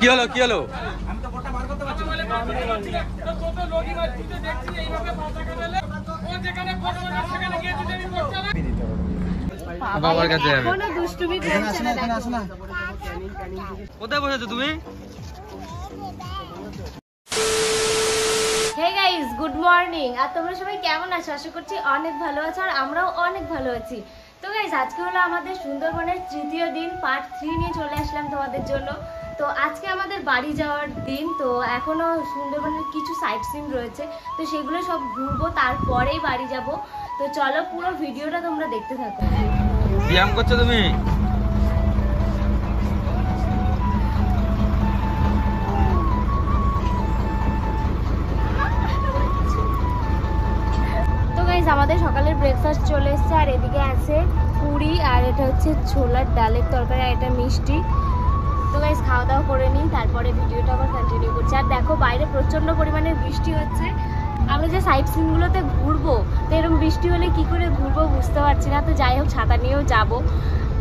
কি হলো কি হলো? বাবার কাছে যাবে। কোথায় বসেছো তুমি? Hey guys, good morning. আর তোমরা সবাই কেমন আছো? আশা করছি অনেক ভালো আছো, আর আমরাও অনেক ভালো আছি। তো গাইস, আজকে হলো আমাদের সুন্দরবনের তৃতীয় দিন, পার্ট 3 নিয়ে চলে আসলাম তোমাদের জন্য। তো আজকে আমাদের বাড়ি যাওয়ার দিন। তো এখনো সুন্দরবনের কিছু সাইট সিন রয়েছে, তো সেগুলো সব ঘুরবো, তারপরেই বাড়ি যাব। তো চলো, পুরো ভিডিওটা তোমরা দেখতে থাকো। ব্যায়াম করছো তুমি? আমাদের সকালের ব্রেকফাস্ট চলে এসছে, আর এদিকে আছে পুরি, আর এটা হচ্ছে ছোলার ডালের তরকারি, আর এটা মিষ্টি। তো গাইস, খাওয়া দাওয়া করে নিই, তারপরে ভিডিওটা আবার কন্টিনিউ করছি। আর দেখো, বাইরে প্রচন্ড পরিমাণে বৃষ্টি হচ্ছে। আমরা যে সাইট সিনগুলোতে ঘুরবো, তো এরকম বৃষ্টি হলে কি করে ঘুরবো বুঝতে পারছি না। তো যাই হোক, ছাতা নিয়েও যাবো।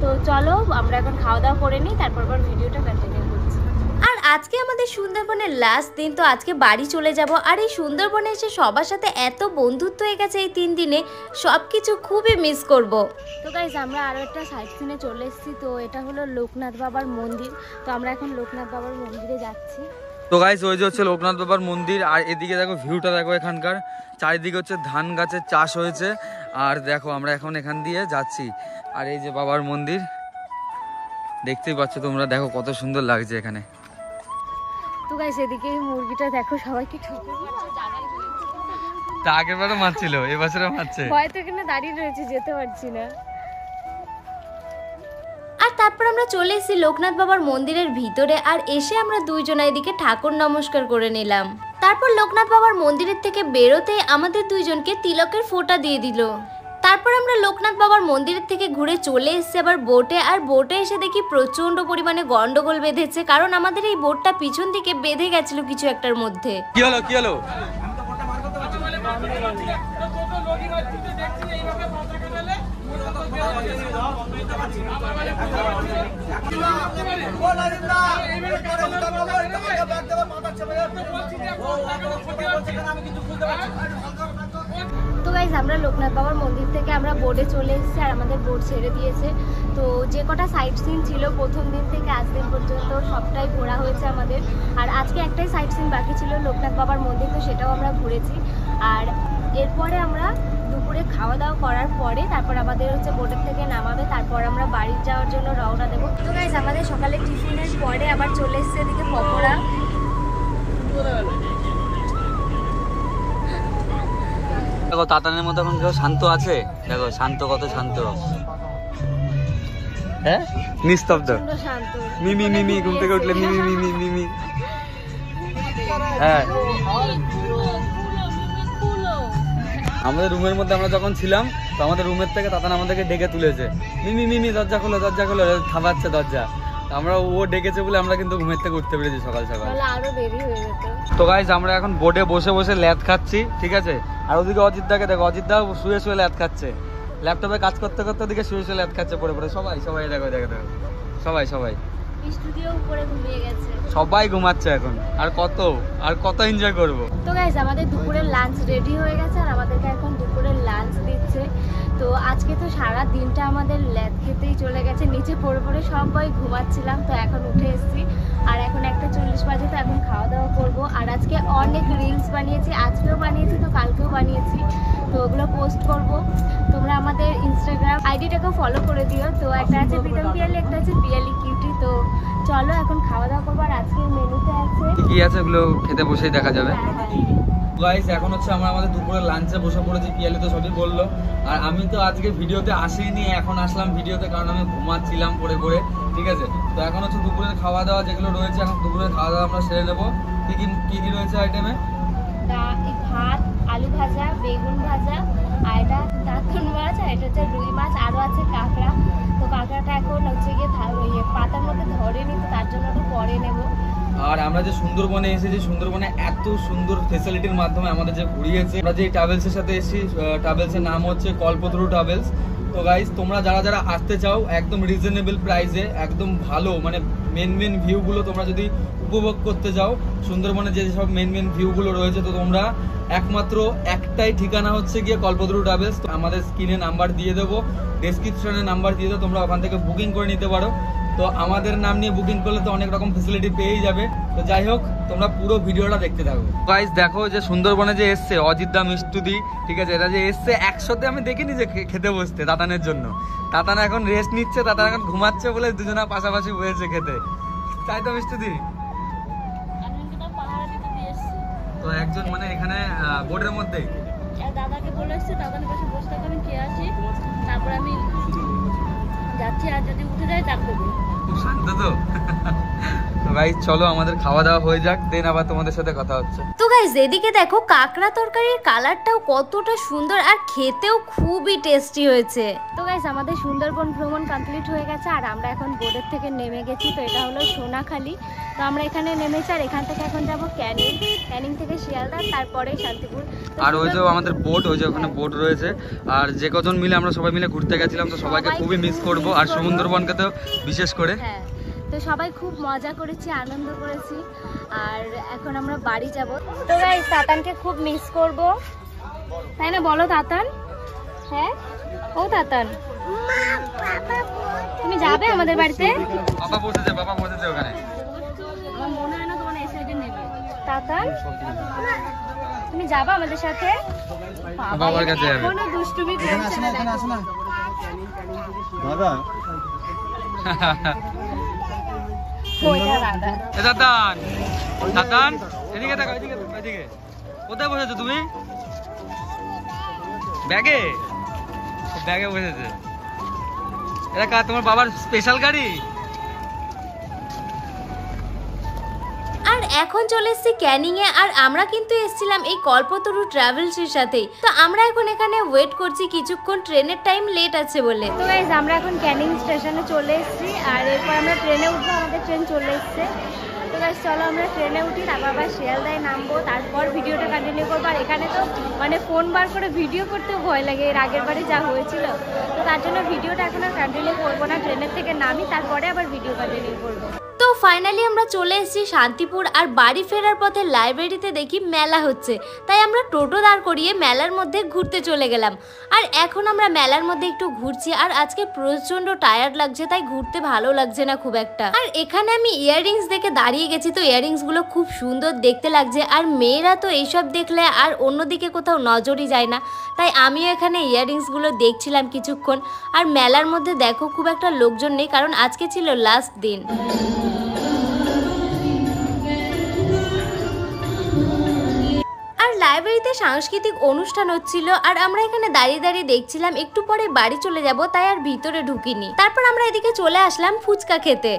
তো চলো, আমরা এখন খাওয়া দাওয়া করে নিই, তারপর আবার ভিডিওটা কন্টিনিউ করছি। আর আজকে আমাদের সুন্দরবনের লাস্ট দিন, তো আজকে বাড়ি চলে যাব। আর এই সুন্দরবনে এসে সবার সাথে এত বন্ধুত্ব হয়ে গেছে এই 3 দিনে, সব কিছু খুবই মিস করব। তো গাইস, আমরা আরও একটা সাইট সিনে চলে এসেছি। তো এটা হলো লোকনাথ বাবার মন্দির। তো আমরা এখন লোকনাথ বাবার মন্দিরে যাচ্ছি। তো গাইস, ওই যে হচ্ছে লোকনাথ বাবার মন্দির, আর এদিকে দেখো ভিউটা দেখো, এখানকার চারিদিকে হচ্ছে ধান গাছের চাষ হয়েছে। আর দেখো, আমরা এখন এখান দিয়ে যাচ্ছি, আর এই যে বাবার মন্দির দেখতেই পাচ্ছ তোমরা, দেখো কত সুন্দর লাগছে এখানে। তো গাইস, এদিকে এই মুরগিটা দেখো, সবাইকে ঠকে তা আগের বারও মারছিল, এবছরও মারছে। হয়তো এখানে দাঁড়িয়ে রয়েছে, যেতে পারছি না। আর তারপর আমরা চলে এসেছি লোকনাথ বাবার মন্দিরের ভিতরে, আর এসে আমরা দুইজনা এদিকে ঠাকুর নমস্কার করে নিলাম। তারপর লোকনাথ বাবার মন্দিরের থেকে বেরোতে আমাদের দুইজনকে তিলকের ফোঁটা দিয়ে দিল। তারপর আমরা লোকনাথ বাবার মন্দিরের থেকে ঘুরে চলে এসেছি আবার বোটে। আর বোটে এসে দেখি প্রচন্ড পরিমাণে গন্ডগোল বেঁধেছে, কারণ আমাদের এই বোটটা পিছন দিকে বেঁধে গেছিল কিছু একটার মধ্যে। কি হলো কি হলো? তো গাইজ, আমরা লোকনাথ বাবার মন্দির থেকে আমরা বোটে চলে এসেছি, আর আমাদের বোট ছেড়ে দিয়েছে। তো যে কটা সাইট সিন ছিল প্রথম দিন থেকে আজ দিন পর্যন্ত, সবটাই ঘোরা হয়েছে আমাদের। আর আজকে একটাই সাইট সিন বাকি ছিল, লোকনাথ বাবার মন্দির, তো সেটাও আমরা ঘুরেছি। আর এরপরে আমরা দুপুরে খাওয়া দাওয়া করার পরে তারপর আমাদের হচ্ছে বোটের থেকে নামাবে, তারপর আমরা বাড়ি যাওয়ার জন্য রওনা দেবো। তো গাইজ, আমাদের সকালে টিফিনের পরে আবার চলে এসছে এদিকে পকোড়া। দেখো, তাতানের মতো এখন কেউ শান্ত আছে? দেখো শান্ত, কত শান্ত, হ্যাঁ, নিস্তব্ধ। মিমি মিমি ঘুম থেকে উঠলে মিমি মিমি মিমি। হ্যাঁ, আমাদের রুমের মধ্যে আমরা যখন ছিলাম, তো আমাদের রুমের থেকে তাতান আমাদেরকে ডেকে তুলেছে, মিমি মিমি দরজা খোলো দরজা খোলো, থামাচ্ছে দরজা। আমরা ও ডেকেছে বলে আমরা কিন্তু ঘুমের থেকে উঠতে পেরেছি সকাল সকাল। আরো দেরি হয়ে যেত। তো গাইস, আমরা এখন বোটে বসে বসে ল্যাদ খাচ্ছি, ঠিক আছে। আর ওদিকে অজিতদাকে দেখো, অজিতদাও শুয়ে শুয়ে ল্যাদ খাচ্ছে, ল্যাপটপে কাজ করতে করতে ওদিকে শুয়ে শুয়ে ল্যাদ খাচ্ছে পড়ে পড়ে। সবাই সবাই দেখো দেখো দেখো, সবাই সবাই স্টুডিও উপরে ঘুমিয়ে গেছে, সবাই ঘুমাচ্ছে এখন। আর কত এনজয় করবো। তো গাইস, আমাদের দুপুরের লাঞ্চ রেডি হয়ে গেছে, আর আমাদেরকে এখন দুপুরের লাঞ্চ দিচ্ছে। তো আজকে তো সারা দিনটা আমাদের ল্যাদ খেতেই চলে গেছে, নিচে পড়ে পড়ে সবাই ঘুমাচ্ছিলাম। তো এখন উঠে এসেছি, আর এখন 1:40 বাজে, তো এখন খাওয়া দাওয়া করবো। আর আজকে অনেক রিলস বানিয়েছি, আজকেও বানিয়েছি, তো কালকেও বানিয়েছি, তো ওগুলো পোস্ট করব। তোমরা আমাদের ইনস্টাগ্রাম আইডিটাকেও ফলো করে দিও। তো একটা আছে প্রীতম পিয়ালি, একটা আছে পিয়ালি কিউটি। তো চলো এখন খাওয়া দাওয়া করবো। আর আজকের মেনুতে আছে কি আছে ওগুলো খেতে বসেই দেখা যাবে। গাইস, এখন হচ্ছে আমরা আমাদের দুপুরে লাঞ্চে বসে পড়েছি, পিয়ালি তো সবই বললো। আর আমি তো আজকে ভিডিওতে আসিনি, এখন আসলাম ভিডিওতে, কারণ আমি ঘুমাচ্ছিলাম পড়ে পড়ে, ঠিক আছে। তো এখন হচ্ছে দুপুরের খাওয়া দাওয়া যেগুলো রয়েছে, এখন দুপুরের খাওয়া দাওয়া আমরা সেরে নেবো। কি কি রয়েছে আইটেমে? ভাত, আলু ভাজা, বেগুন ভাজা, আর এটা দাঁতন মাছ, আর এটা হচ্ছে রুই মাছ, আরও আছে কাঁকড়া। তো কাঁকড়াটা এখন হচ্ছে গিয়ে পাতার মধ্যে ধরেনি, তো তার জন্য ওটা পরে নেবো। আর আমরা যে সুন্দরবনে এসেছি, সুন্দরবনে এত সুন্দর ফেসিলিটির মাধ্যমে আমাদের যে ঘুরিয়েছে, আমরা যে ট্রাভেলসের সাথে এসেছি, ট্রাভেলসের নাম হচ্ছে কল্পতরু ট্রাভেলস। তো গাইস তোমরা যারা যারা আসতে চাও একদম রিজনেবল প্রাইসে, একদম ভালো মানে মেন ভিউগুলো তোমরা যদি উপভোগ করতে চাও, সুন্দরবনে যে সব মেন ভিউগুলো রয়েছে, তো তোমরা একমাত্র একটাই ঠিকানা হচ্ছে গিয়ে কল্পতরু ট্রাভেলস। আমাদের স্ক্রিনে নাম্বার দিয়ে দেবো, ডেসক্রিপশনে নাম্বার দিয়ে দেবো, তোমরা ওখান থেকে বুকিং করে নিতে পারো। তো আমাদের নাম নিয়ে বুকিং করলে তো অনেক রকম ফেসিলিটি পেয়েই যাবে। তো যাই হোক, তোমরা পুরো ভিডিওটা দেখতে থাকো। গাইস দেখো যে সুন্দরবনে যে এসছে অজিতদা মিষ্টুদি, ঠিক আছে, এটা যে এসছে একসাথে আমি দেখিনি যে খেতে বসতে তাতানের জন্য। তাতানা এখন রেস্ট নিচ্ছে, তাতানা এখন ঘুমাচ্ছে বলে দুজনা পাশাপাশি বসেছে খেতে, তাই তো মিষ্টুদি? তো একজন মানে এখানে বোর্ডের মধ্যে দাদাকে বলে এসছে, দাদার পাশে বসে থাকতে আমি খেয়ে আসি, তারপর আমি যাচ্ছি, আর যদি উঠে যায় তারপর খুব শান্ত তো। গাইস চলো আমাদের খাওয়া দাওয়া হয়ে যাক, দেন আবার তোমাদের সাথে কথা হচ্ছে। তো গাইস এদিকে দেখো কাঁকড়া তরকারির কালারটাও কতটা সুন্দর আর খেতেও খুবই টেস্টি হয়েছে। তো গাইস আমাদের সুন্দরবন ভ্রমণ কমপ্লিট হয়ে গেছে আর আমরা এখন বোর্ডের থেকে নেমে গেছি। তো এটা হলো সোনাখালি। তো আমরা এখানে নেমেছি আর এখান থেকে এখন যাবো ক্যানিং থেকে শিয়ালদা, তারপরে শান্তিপুর। আর ওই যে আমাদের বোট, ওই যে ওখানে বোট রয়েছে, আর যে কজন মিলে আমরা সবাই মিলে ঘুরতে গেছিলাম, তো সবাইকে খুবই মিস করব, আর সুন্দরবনকে তো বিশেষ করে। হ্যাঁ, তো সবাই খুব মজা করেছি, আনন্দ করেছি, আর এখন আমরা বাড়ি যাব। তো গাইস তাতানকে খুব মিস করব, তাই না বলো তাতান? হ্যাঁ ও তাতান, তুমি যাবে আমাদের বাড়িতে? বাবা বসেছে ওখানে। আমার মনে হয় না তোমার এই সাইডে নেবে। তাতান তুমি যাবে আমাদের সাথে? বাবার কাছে যাবে। এখনো দুষ্টুমি করছে না, দেখো দাদা। ওইটা দাদা। এ তাতান, তাতান এদিকে দেখো, এদিকে। কোথায় বসেছো তুমি? ব্যাগে বসেছে। এটা তোমার বাবার স্পেশাল গাড়ি। আর এখন চলে এসেছি ক্যানিং এ, আর আমরা কিন্তু এসেছিলাম এই কল্পতরু ট্রাভেলসের সাথেই। তো আমরা এখন এখানে ওয়েট করছি কিছুক্ষণ, ট্রেনের টাইম লেট আছে বলে। তো গাইস আমরা এখন ক্যানিং স্টেশনে চলে এসেছি, আর এরপর আমরা ট্রেনে উঠবো, আমাদের ট্রেন চলে এসেছে। তো গাইস চলো আমরা ট্রেনে উঠি, তারপর আবার শিয়ালদায় নামবো, তারপর ভিডিওটা কন্টিনিউ করবো। আর এখানে তো মানে ফোন বার করে ভিডিও করতে ভয় লাগে, এর আগের বারে যা হয়েছিল। তো তার জন্য ভিডিওটা এখন আর কন্টিনিউ করবো না, ট্রেনের থেকে নামি তারপরে আবার ভিডিও কন্টিনিউ করবো। তো ফাইনালি আমরা চলে এসেছি শান্তিপুর, আর বাড়ি ফেরার পথে লাইব্রেরিতে দেখি মেলা হচ্ছে, তাই আমরা টোটো দাঁড় করিয়ে মেলার মধ্যে ঘুরতে চলে গেলাম। আর এখন আমরা মেলার মধ্যে একটু ঘুরছি, আর আজকে প্রচন্ড টায়ার্ড লাগছে, তাই ঘুরতে ভালো লাগছে না খুব একটা। আর এখানে আমি ইয়াররিংস দেখে দাঁড়িয়ে গেছি, তো ইয়াররিংস গুলো খুব সুন্দর দেখতে লাগছে, আর মেয়েরা তো এইসব দেখলে আর অন্যদিকে কোথাও নজরই যায় না, তাই আমিও এখানে ইয়াররিংস গুলো দেখছিলাম কিছুক্ষণ। আর মেলার মধ্যে দেখো খুব একটা লোকজন নেই, কারণ আজকে ছিল লাস্ট দিন। আর লাইব্রেরিতে সাংস্কৃতিক অনুষ্ঠান হচ্ছিল, আর আমরা এখানে দাঁড়িয়ে দাঁড়িয়ে দেখছিলাম। একটু পরে বাড়ি চলে যাব, তাই আর ভিতরে ঢুকিনি। তারপর আমরা এদিকে চলে আসলাম ফুচকা খেতে।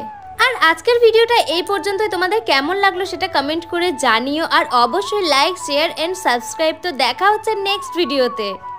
আর আজকের ভিডিওটা এই পর্যন্তই। তোমাদের কেমন লাগলো সেটা কমেন্ট করে জানিও, আর অবশ্যই লাইক, শেয়ার এন্ড সাবস্ক্রাইব। তো দেখা হচ্ছে নেক্সট ভিডিওতে।